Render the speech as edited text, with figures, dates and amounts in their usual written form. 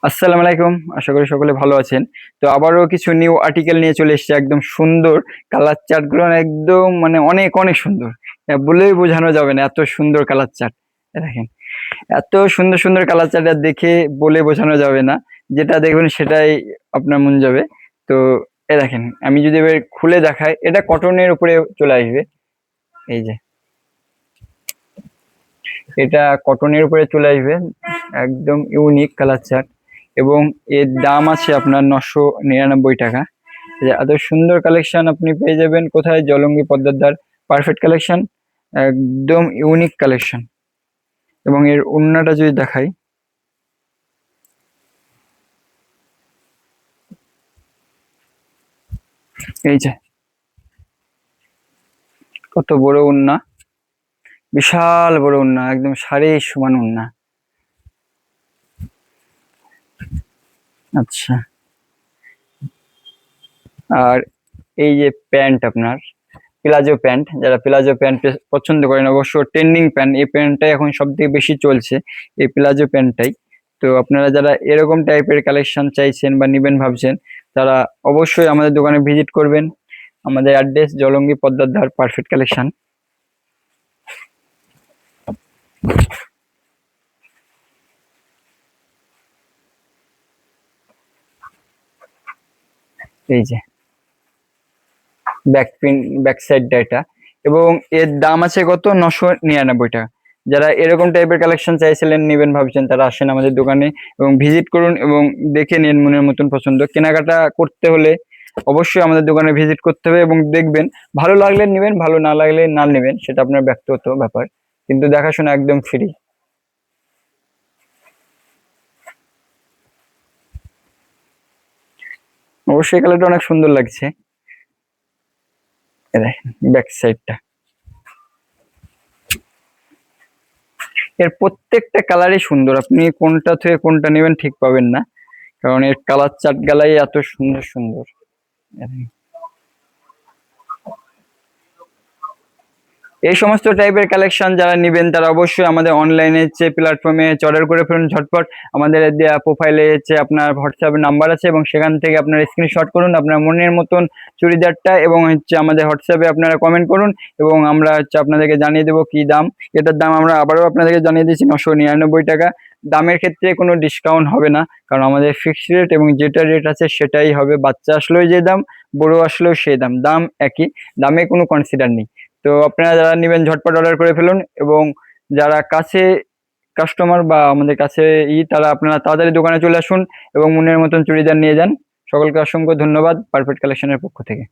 আসসালামু আলাইকুম। আশা করি সকলে ভালো আছেন। তো আবারও কিছু নিউ আর্টিকেল নিয়ে চলে এসেছি। একদম সুন্দর কালার চার্টগুলো একদম মানে অনেক, অনেক সুন্দর। বলেই বোঝানো যাবে না এত সুন্দর কালার চার্ট। দেখেন, এত সুন্দর, সুন্দর কালার চার্ট দেখে বলে বোঝানো যাবে না। যেটা দেখবেন সেটাই আপনার মন যাবে। তো দেখেন, আমি যদি এবার খুলে দেখাই, এটা কটনের উপরে চলে আসবে। এই যে, এটা কটনের উপরে চলে আসবে। একদম ইউনিক কালার চার্ট এবং এর দাম আছে আপনার 999 টাকা। যে এত সুন্দর কালেকশন আপনি পেয়ে যাবেন কোথায়? জলঙ্গি পদ্মার পারফেক্ট কালেকশন, একদম ইউনিক কালেকশন। এবং এর ওড়নাটা যদি দেখাই, এই যে কত বড় ওড়না, বিশাল বড় ওড়না, একদম সাড়ে সমান ওড়না। আচ্ছা, আর এই যে প্যান্ট আপনার প্লাজো প্যান্ট, যারা প্লাজো প্যান্ট পছন্দ করেন, অবশ্য ট্রেন্ডিং প্যান্ট এই প্যান্টটাই এখন সব থেকে বেশি চলছে, এই প্লাজো প্যান্টটাই। তো আপনারা যারা এরকম টাইপের কালেকশন চাইছেন বা নিবেন ভাবছেন, তারা অবশ্যই আমাদের দোকানে ভিজিট করবেন। আমাদের অ্যাড্রেস জলঙ্গি পদ্মার ধার, পারফেক্ট কালেকশন। এই যে ব্যাক প্রিন্ট, ব্যাক সাইডটা এটা। এবং এর দাম আছে কত? 999 টাকা। যারা এরকম টাইপের কালেকশন চাইছিলেন, নেবেন ভাবছেন, তারা আসেন আমাদের দোকানে এবং ভিজিট করুন এবং দেখে নিন মনের মতন পছন্দ। কেনাকাটা করতে হলে অবশ্যই আমাদের দোকানে ভিজিট করতে হবে এবং দেখবেন, ভালো লাগলে নেবেন, ভালো না লাগলে না নেবেন, সেটা আপনার ব্যক্তিগত ব্যাপার, কিন্তু দেখাশোনা একদম ফ্রি। অবশ্যই কালারটা অনেক সুন্দর লাগছে। দেখেন ব্যাক সাইডটা, এর প্রত্যেকটা কালারই সুন্দর। আপনি কোনটা থেকে কোনটা নেবেন ঠিক পাবেন না, কারণ এর কালার চার্ট গালাই এত সুন্দর সুন্দর। এই সমস্ত টাইপের কালেকশন যারা নিবেন, তারা অবশ্যই আমাদের অনলাইনে প্ল্যাটফর্মে অর্ডার করে ফেলুন ঝটপট। আমাদের দেওয়া প্রোফাইলে আপনার হোয়াটসঅ্যাপ নাম্বার আছে এবং সেখান থেকে আপনার স্ক্রিনশট করুন আপনার মনের মতন চুড়িদারটা, এবং আমাদের হোয়াটসঅ্যাপে আপনারা কমেন্ট করুন এবং আমরা আপনাদেরকে জানিয়ে দেবো কি দাম। এটার দাম আমরা আবারও আপনাদেরকে জানিয়ে দিচ্ছি, 999 টাকা। দামের ক্ষেত্রে কোনো ডিসকাউন্ট হবে না, কারণ আমাদের ফিক্সড রেট এবং যেটা রেট আছে সেটাই হবে। বাচ্চা আসলেও যে দাম, বড় আসলেও সেই দাম, দাম একই, দামে কোনো কনসিডার নেই। তো আপনারা যারা নেবেন ঝটপট অর্ডার করে ফেলুন, এবং যারা কাছে কাস্টমার বা আমাদের কাছে তারা আপনারা তাড়াতাড়ি দোকানে চলে আসুন এবং মনের মতন চুড়িদার নিয়ে যান। সকলকে অসংখ্য ধন্যবাদ পারফেক্ট কালেকশনের পক্ষ থেকে।